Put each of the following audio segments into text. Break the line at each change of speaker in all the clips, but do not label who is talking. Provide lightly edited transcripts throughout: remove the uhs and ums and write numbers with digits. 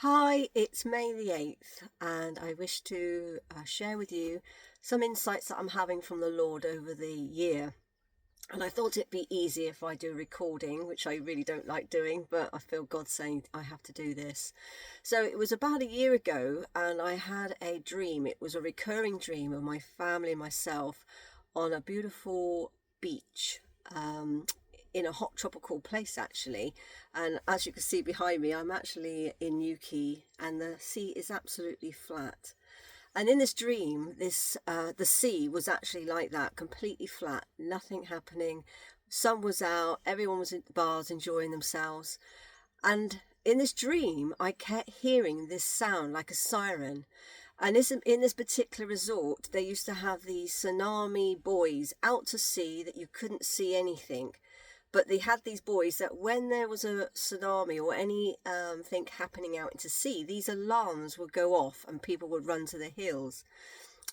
Hi, it's May the 8th, and I wish to share with you some insights that I'm having from the Lord over the year. And I thought it'd be easy if I do a recording, which I really don't like doing, but I feel God saying I have to do this. So it was about a year ago, and I had a dream. It was a recurring dream of my family and myself on a beautiful beach. In a hot tropical place actually, and as you can see behind me, I'm actually in Newquay and the sea is absolutely flat. And in this dream, the sea was actually like that, completely flat, nothing happening. Sun was out, everyone was in the bars enjoying themselves. And in this dream, I kept hearing this sound like a siren. And in this particular resort, they used to have these tsunami buoys out to sea that you couldn't see anything. But they had these buoys that when there was a tsunami or anything happening out into sea, these alarms would go off and people would run to the hills.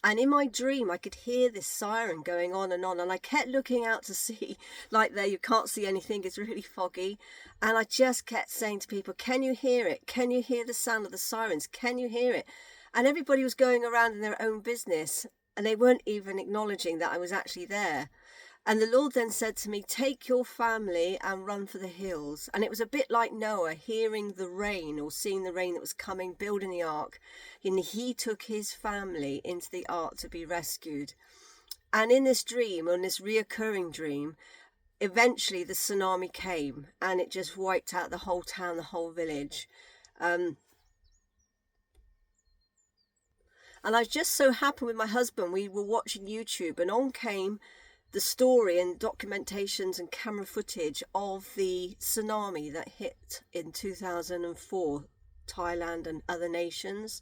And in my dream, I could hear this siren going on. And I kept looking out to sea, like there, you can't see anything, it's really foggy. And I just kept saying to people, can you hear it? Can you hear the sound of the sirens? Can you hear it? And everybody was going around in their own business, and they weren't even acknowledging that I was actually there. And the Lord then said to me, take your family and run for the hills. And it was a bit like Noah hearing the rain or seeing the rain that was coming, building the ark. And he took his family into the ark to be rescued. And in this dream, on this reoccurring dream, eventually the tsunami came and it just wiped out the whole town, the whole village. And I just so happened with my husband, we were watching YouTube and on came the story and documentations and camera footage of the tsunami that hit in 2004 Thailand and other nations.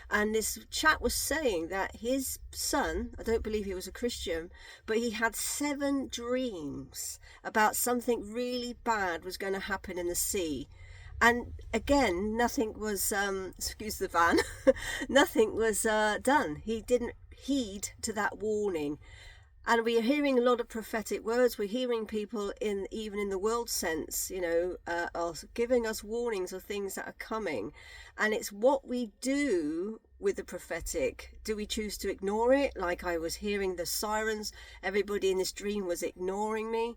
And this chap was saying that his son, I don't believe he was a Christian, but he had 7 dreams about something really bad was going to happen in the sea. And again, nothing was, excuse the van, nothing was done. He didn't heed to that warning. And we are hearing a lot of prophetic words. We're hearing people even in the world sense, are giving us warnings of things that are coming. And it's what we do with the prophetic. Do we choose to ignore it? Like I was hearing the sirens, everybody in this dream was ignoring me.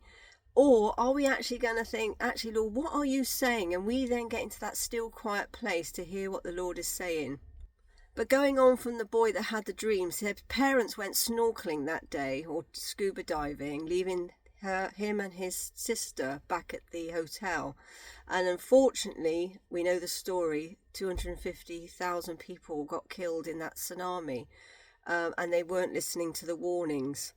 Or are we actually going to think, actually, Lord, what are you saying? And we then get into that still quiet place to hear what the Lord is saying. But going on from the boy that had the dreams, his parents went snorkeling that day or scuba diving, leaving him and his sister back at the hotel. And unfortunately, we know the story, 250,000 people got killed in that tsunami, and they weren't listening to the warnings.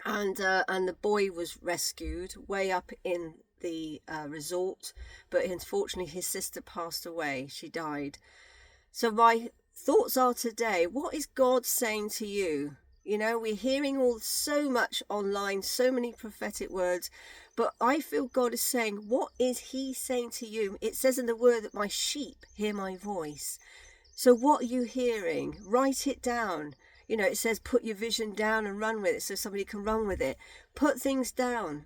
And the boy was rescued way up in the resort, but unfortunately his sister passed away. She died. So my thoughts are today, what is God saying to you? We're hearing so much online, so many prophetic words, but I feel God is saying, what is he saying to you? It says in the word that my sheep hear my voice. So what are you hearing? Write it down. It says put your vision down and run with it so somebody can run with it. Put things down.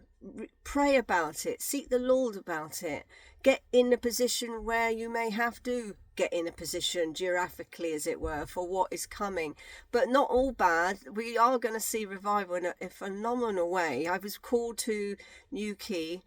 Pray about it. Seek the Lord about it. Get in a position where you may have to get in a position geographically, as it were, for what is coming. But not all bad. We are going to see revival in a phenomenal way. I was called to Newquay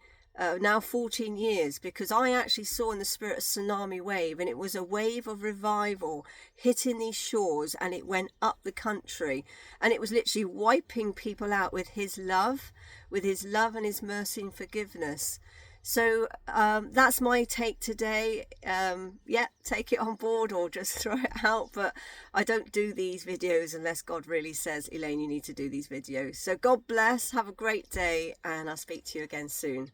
now 14 years because I actually saw in the spirit a tsunami wave, and it was a wave of revival hitting these shores, and it went up the country, and it was literally wiping people out with his love and his mercy and forgiveness. So that's my take today. Take it on board or just throw it out. But I don't do these videos unless God really says, Elaine, you need to do these videos. So God bless. Have a great day, and I'll speak to you again soon.